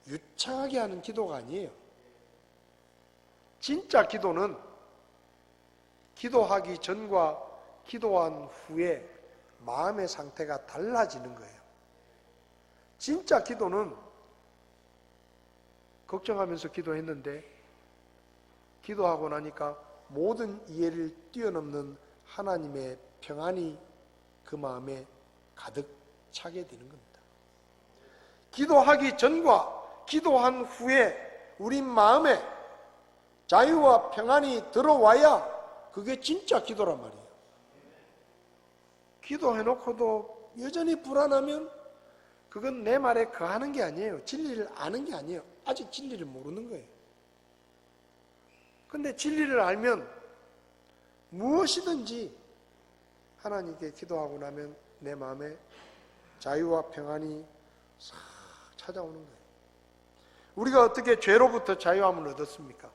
유창하게 하는 기도가 아니에요. 진짜 기도는 기도하기 전과 기도한 후에 마음의 상태가 달라지는 거예요. 진짜 기도는 걱정하면서 기도했는데 기도하고 나니까 모든 이해를 뛰어넘는 하나님의 평안이 그 마음에 가득 차게 되는 겁니다. 기도하기 전과 기도한 후에 우리 마음에 자유와 평안이 들어와야 그게 진짜 기도란 말이에요. 기도해놓고도 여전히 불안하면 그건 내 말에 거하는 게 아니에요. 진리를 아는 게 아니에요. 아직 진리를 모르는 거예요. 근데 진리를 알면 무엇이든지 하나님께 기도하고 나면 내 마음에 자유와 평안이 싹 찾아오는 거예요. 우리가 어떻게 죄로부터 자유함을 얻었습니까?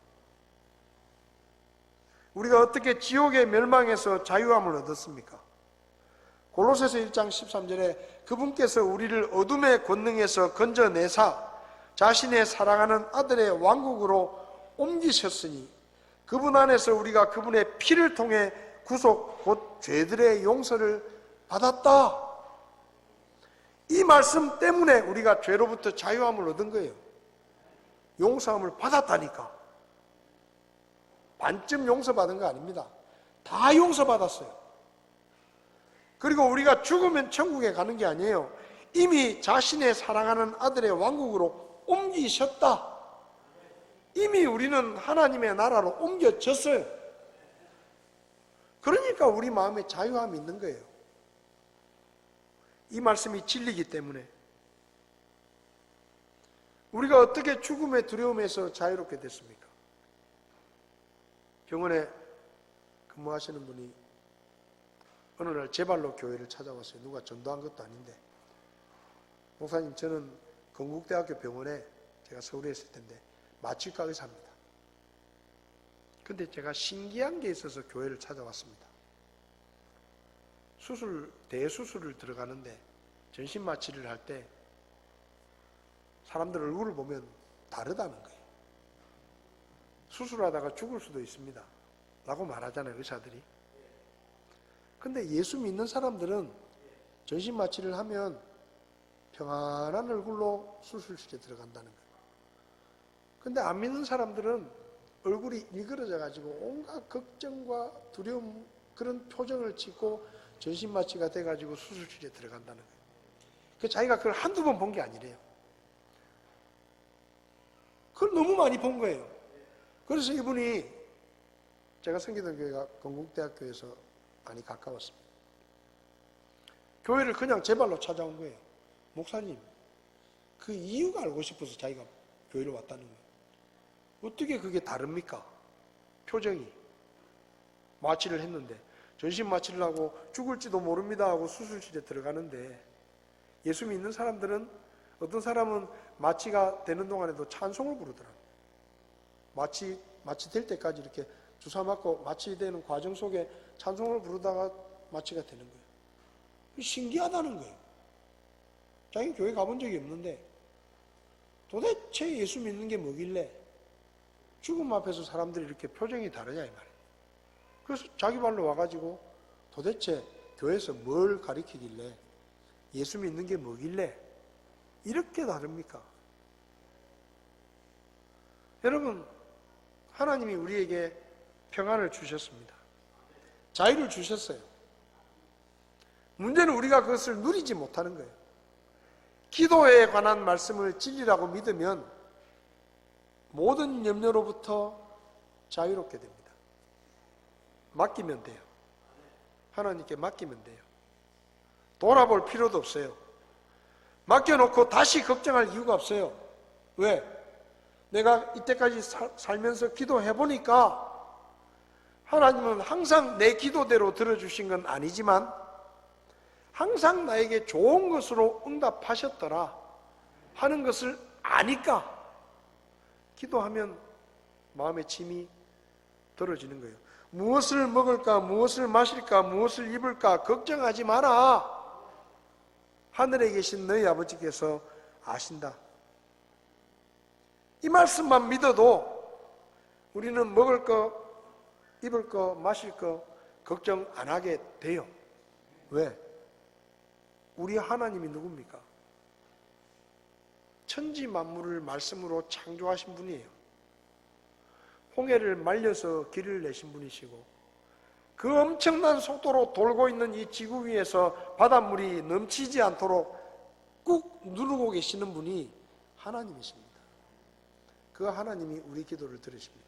우리가 어떻게 지옥의 멸망에서 자유함을 얻었습니까? 골로새서 1장 13절에 그분께서 우리를 어둠의 권능에서 건져내사 자신의 사랑하는 아들의 왕국으로 옮기셨으니 그분 안에서 우리가 그분의 피를 통해 구속 곧 죄들의 용서를 받았다. 이 말씀 때문에 우리가 죄로부터 자유함을 얻은 거예요. 용서함을 받았다니까. 반쯤 용서받은 거 아닙니다. 다 용서받았어요. 그리고 우리가 죽으면 천국에 가는 게 아니에요. 이미 자신의 사랑하는 아들의 왕국으로 옮기셨다. 이미 우리는 하나님의 나라로 옮겨졌어요. 그러니까 우리 마음에 자유함이 있는 거예요. 이 말씀이 진리이기 때문에 우리가 어떻게 죽음의 두려움에서 자유롭게 됐습니까? 병원에 근무하시는 분이 어느 날 제 발로 교회를 찾아왔어요. 누가 전도한 것도 아닌데, 목사님 저는 건국대학교 병원에 제가 서울에 있을 텐데 마취과 의사입니다. 근데 제가 신기한 게 있어서 교회를 찾아왔습니다. 대수술을 들어가는데 전신 마취를 할 때 사람들 얼굴을 보면 다르다는 거예요. 수술하다가 죽을 수도 있습니다 라고 말하잖아요, 의사들이. 근데 예수 믿는 사람들은 전신 마취를 하면 평안한 얼굴로 수술실에 들어간다는 거예요. 근데 안 믿는 사람들은 얼굴이 일그러져 가지고 온갖 걱정과 두려움, 그런 표정을 짓고 전신 마취가 돼 가지고 수술실에 들어간다는 거예요. 그 자기가 그걸 한두 번 본 게 아니래요. 그걸 너무 많이 본 거예요. 그래서 이분이, 제가 섬기던 교회가 건국대학교에서 많이 가까웠습니다. 교회를 그냥 제 발로 찾아온 거예요. 목사님, 그 이유가 알고 싶어서 자기가 교회를 왔다는 거예요. 어떻게 그게 다릅니까? 표정이. 마취를 했는데, 전신 마취를 하고 죽을지도 모릅니다 하고 수술실에 들어가는데, 예수 믿는 사람들은, 어떤 사람은 마취가 되는 동안에도 찬송을 부르더라고요. 마취 될 때까지 이렇게 주사 맞고 마취되는 과정 속에 찬송을 부르다가 마취가 되는 거예요. 신기하다는 거예요. 자기는 교회 가본 적이 없는데 도대체 예수 믿는 게 뭐길래 죽음 앞에서 사람들이 이렇게 표정이 다르냐 이 말이에요. 그래서 자기 발로 와가지고 도대체 교회에서 뭘 가리키길래, 예수 믿는 게 뭐길래 이렇게 다릅니까? 여러분, 하나님이 우리에게 평안을 주셨습니다. 자유를 주셨어요. 문제는 우리가 그것을 누리지 못하는 거예요. 기도에 관한 말씀을 진리라고 믿으면 모든 염려로부터 자유롭게 됩니다. 맡기면 돼요. 하나님께 맡기면 돼요. 돌아볼 필요도 없어요. 맡겨놓고 다시 걱정할 이유가 없어요. 왜? 내가 이때까지 살면서 기도해보니까 하나님은 항상 내 기도대로 들어주신 건 아니지만 항상 나에게 좋은 것으로 응답하셨더라 하는 것을 아니까 기도하면 마음의 짐이 덜어지는 거예요. 무엇을 먹을까, 무엇을 마실까, 무엇을 입을까 걱정하지 마라. 하늘에 계신 너희 아버지께서 아신다. 이 말씀만 믿어도 우리는 먹을 거, 입을 거, 마실 거 걱정 안 하게 돼요. 왜? 우리 하나님이 누굽니까? 천지 만물을 말씀으로 창조하신 분이에요. 홍해를 말려서 길을 내신 분이시고 그 엄청난 속도로 돌고 있는 이 지구 위에서 바닷물이 넘치지 않도록 꾹 누르고 계시는 분이 하나님이십니다. 그 하나님이 우리 기도를 들으십니다.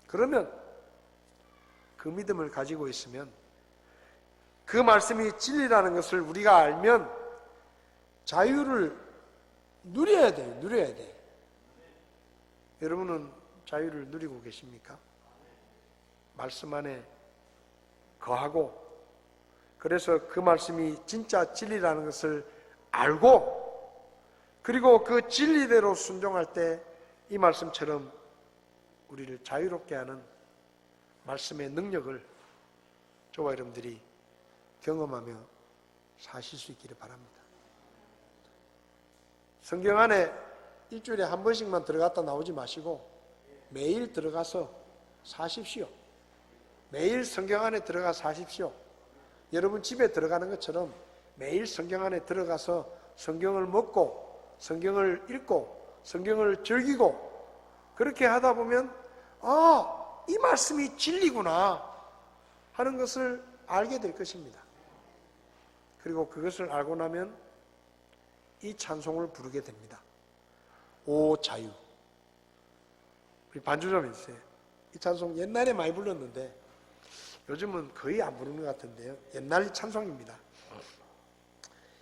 그러면 그 믿음을 가지고 있으면 그 말씀이 진리라는 것을 우리가 알면 자유를 누려야 돼요. 누려야 돼. 여러분은 자유를 누리고 계십니까? 말씀 안에 거하고 그래서 그 말씀이 진짜 진리라는 것을 알고 그리고 그 진리대로 순종할 때 이 말씀처럼 우리를 자유롭게 하는 말씀의 능력을 저와 여러분들이 경험하며 사실 수 있기를 바랍니다. 성경 안에 일주일에 한 번씩만 들어갔다 나오지 마시고 매일 들어가서 사십시오. 매일 성경 안에 들어가 사십시오. 여러분 집에 들어가는 것처럼 매일 성경 안에 들어가서 성경을 먹고 성경을 읽고 성경을 즐기고 그렇게 하다 보면 이 말씀이 진리구나 하는 것을 알게 될 것입니다. 그리고 그것을 알고 나면 이 찬송을 부르게 됩니다. 오 자유. 우리 반주 좀 해주세요. 이 찬송 옛날에 많이 불렀는데 요즘은 거의 안 부르는 것 같은데요. 옛날 찬송입니다.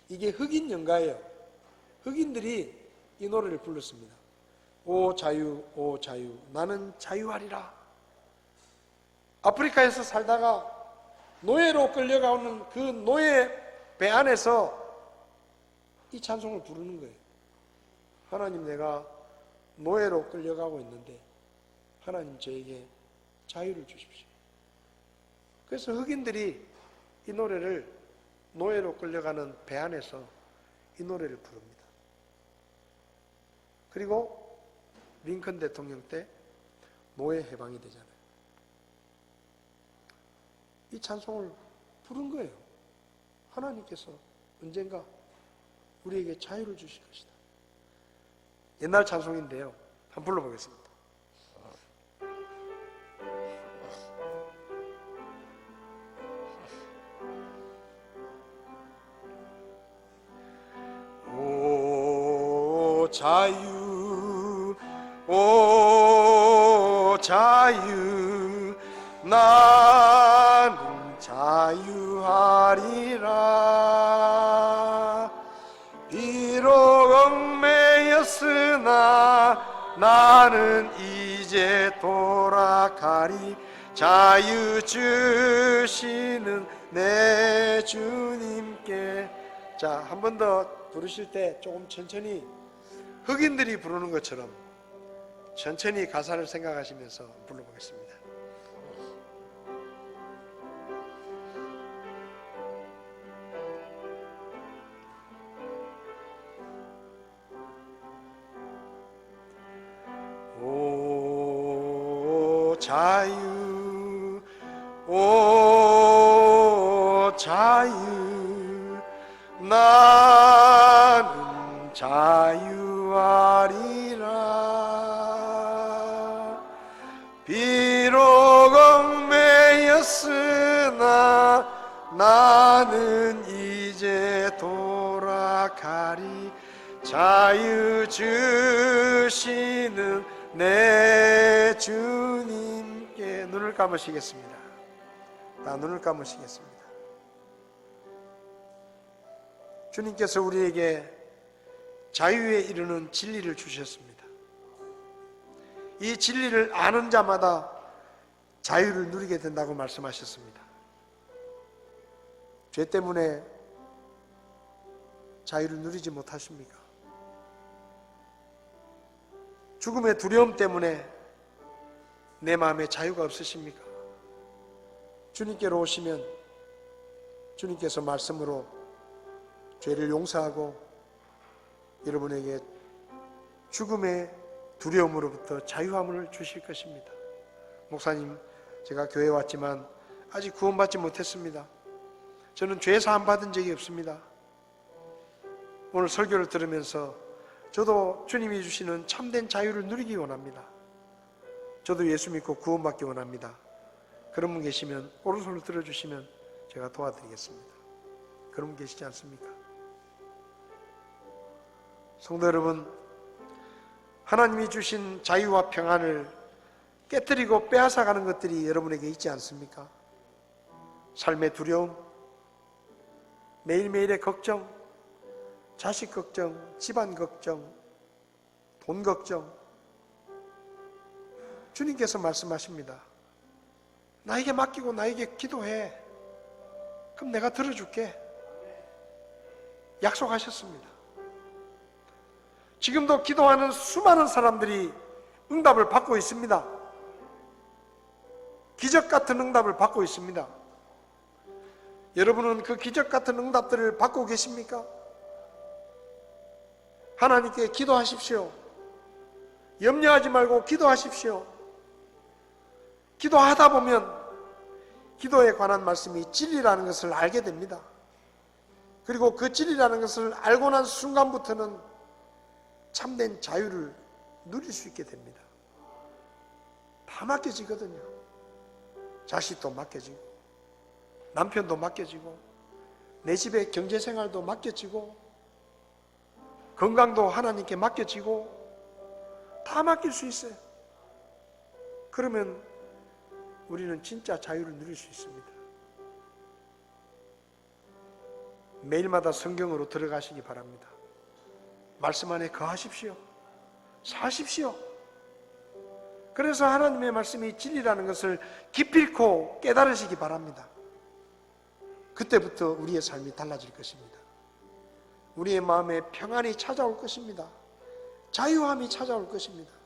이게 흑인 연가예요. 흑인들이 이 노래를 불렀습니다. 오 자유, 오 자유, 나는 자유하리라. 아프리카에서 살다가 노예로 끌려가는 그 노예 배 안에서 이 찬송을 부르는 거예요. 하나님, 내가 노예로 끌려가고 있는데 하나님 저에게 자유를 주십시오. 그래서 흑인들이 이 노래를 노예로 끌려가는 배 안에서 이 노래를 부릅니다. 그리고 링컨 대통령 때 노예 해방이 되잖아요. 이 찬송을 부른 거예요. 하나님께서 언젠가 우리에게 자유를 주실 것이다. 옛날 찬송인데요. 한번 불러보겠습니다. 오 자유, 오 자유, 나는 자유하리라. 비록 얽매였으나 나는 이제 돌아가리. 자유 주시는 내 주님께. 자, 한 번 더 부르실 때 조금 천천히 흑인들이 부르는 것처럼 천천히 가사를 생각하시면서 불러보겠습니다. 오 자유, 오 자유, 나는 자유하리라. 비록 얽매였으나 나는 이제 돌아가리. 자유 주시는 내 주님께. 눈을 감으시겠습니다. 다 눈을 감으시겠습니다. 주님께서 우리에게 자유에 이르는 진리를 주셨습니다. 이 진리를 아는 자마다 자유를 누리게 된다고 말씀하셨습니다. 죄 때문에 자유를 누리지 못하십니까? 죽음의 두려움 때문에 내 마음에 자유가 없으십니까? 주님께로 오시면 주님께서 말씀으로 죄를 용서하고 여러분에게 죽음의 두려움으로부터 자유함을 주실 것입니다. 목사님, 제가 교회에 왔지만 아직 구원받지 못했습니다. 저는 죄 사함 받은 적이 없습니다. 오늘 설교를 들으면서 저도 주님이 주시는 참된 자유를 누리기 원합니다. 저도 예수 믿고 구원받기 원합니다. 그런 분 계시면 오른손을 들어주시면 제가 도와드리겠습니다. 그런 분 계시지 않습니까? 성도 여러분, 하나님이 주신 자유와 평안을 깨뜨리고 빼앗아가는 것들이 여러분에게 있지 않습니까? 삶의 두려움, 매일매일의 걱정, 자식 걱정, 집안 걱정, 돈 걱정. 주님께서 말씀하십니다. 나에게 맡기고 나에게 기도해. 그럼 내가 들어줄게. 약속하셨습니다. 지금도 기도하는 수많은 사람들이 응답을 받고 있습니다. 기적 같은 응답을 받고 있습니다. 여러분은 그 기적 같은 응답들을 받고 계십니까? 하나님께 기도하십시오. 염려하지 말고 기도하십시오. 기도하다 보면 기도에 관한 말씀이 진리라는 것을 알게 됩니다. 그리고 그 진리라는 것을 알고 난 순간부터는 참된 자유를 누릴 수 있게 됩니다. 다 맡겨지거든요. 자식도 맡겨지고, 남편도 맡겨지고, 내 집의 경제생활도 맡겨지고, 건강도 하나님께 맡겨지고, 다 맡길 수 있어요. 그러면 우리는 진짜 자유를 누릴 수 있습니다. 매일마다 성경으로 들어가시기 바랍니다. 말씀 안에 거하십시오. 사십시오. 그래서 하나님의 말씀이 진리라는 것을 기필코 깨달으시기 바랍니다. 그때부터 우리의 삶이 달라질 것입니다. 우리의 마음에 평안이 찾아올 것입니다. 자유함이 찾아올 것입니다.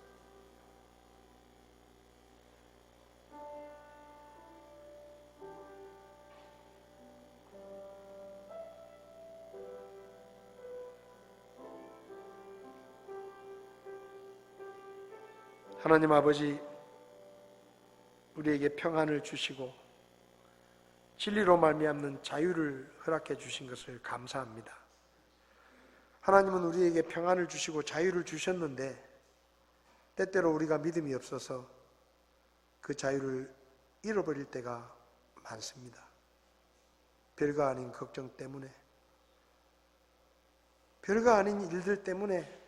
하나님 아버지, 우리에게 평안을 주시고 진리로 말미암는 자유를 허락해 주신 것을 감사합니다. 하나님은 우리에게 평안을 주시고 자유를 주셨는데 때때로 우리가 믿음이 없어서 그 자유를 잃어버릴 때가 많습니다. 별거 아닌 걱정 때문에, 별거 아닌 일들 때문에,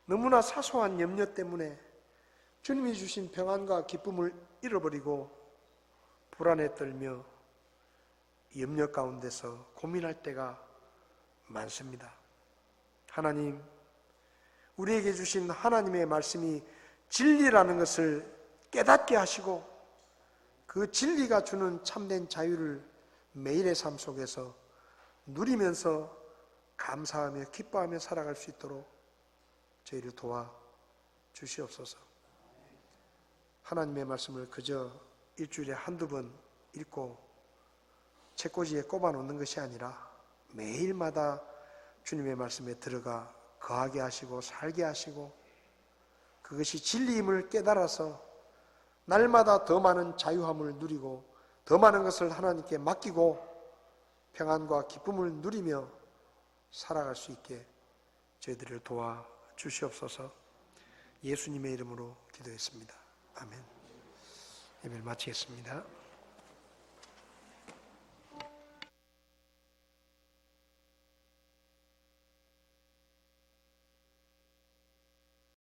너무나 사소한 염려 때문에 주님이 주신 평안과 기쁨을 잃어버리고 불안에 떨며 염려 가운데서 고민할 때가 많습니다. 하나님, 우리에게 주신 하나님의 말씀이 진리라는 것을 깨닫게 하시고 그 진리가 주는 참된 자유를 매일의 삶 속에서 누리면서 감사하며 기뻐하며 살아갈 수 있도록 저희를 도와 주시옵소서. 하나님의 말씀을 그저 일주일에 한두 번 읽고 책꽂이에 꼽아 놓는 것이 아니라 매일마다 주님의 말씀에 들어가 거하게 하시고 살게 하시고 그것이 진리임을 깨달아서 날마다 더 많은 자유함을 누리고 더 많은 것을 하나님께 맡기고 평안과 기쁨을 누리며 살아갈 수 있게 저희들을 도와 주시옵소서. 예수님의 이름으로 기도했습니다. 아멘. 예배를 마치겠습니다.